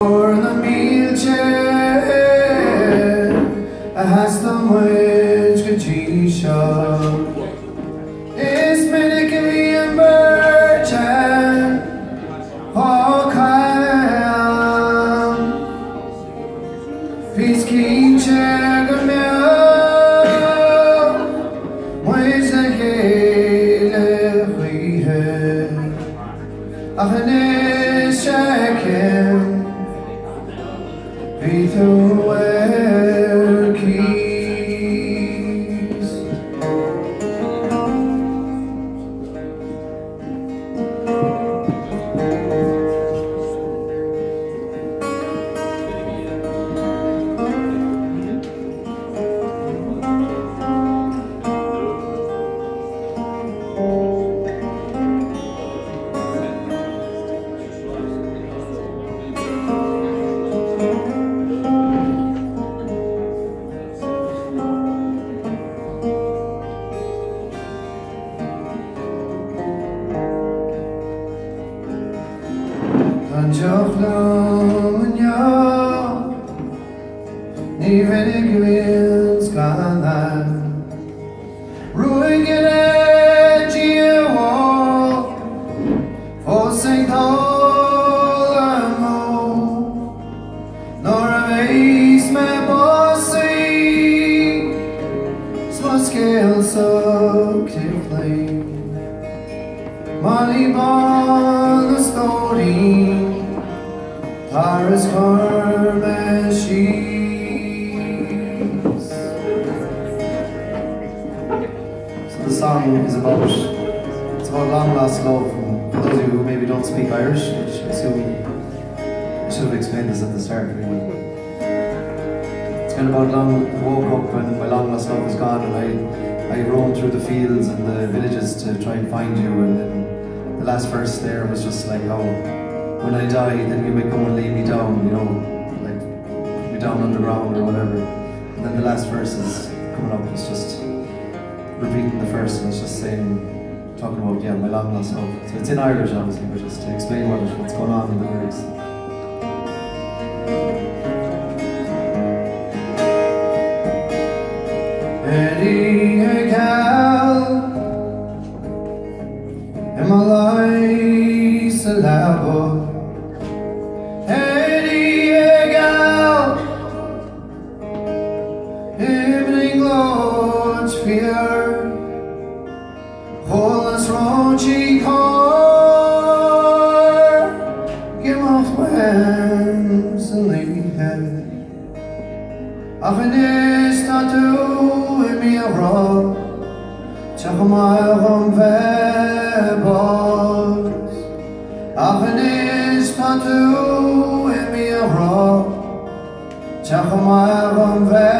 For the meal chair, I has the wedge Gajisha. It's medically and birchen, Hawkeye, Peace King Chair, Oíche Gheal, we had a shaking. Be through where keys. Domhnaigh, ní bheith gwils gan dda. Rwy'n gyda diawol, fos ein dol am o. Nor a feis me bosi, oscailt so tigh. Molly bon the story, Tara's corn as she's. So the song is about long lost love. For those of you who maybe don't speak Irish, which I assume I should have explained this at the start really. It's kind of about I woke up and my long lost love was gone, and I roamed through the fields and the villages to try and find you, and then the last verse there was just like how when I die, then you may come and lay me down, you know, like put me down underground or whatever. And then the last verse is coming up, it's just repeating the first, and it's just saying, talking about, yeah, my long lost love. So it's in Irish, obviously, but just to explain what's going on in the lyrics. Oíche Gheal, and my life's a labo. Oíche Gheal, evening lodge fear, Whelans raunchy car, give off Whelans and leave. Ach an is tattoo in me a rob, Chach my home vebos. Ach an is tattoo in me a rob, Chach my home vebos.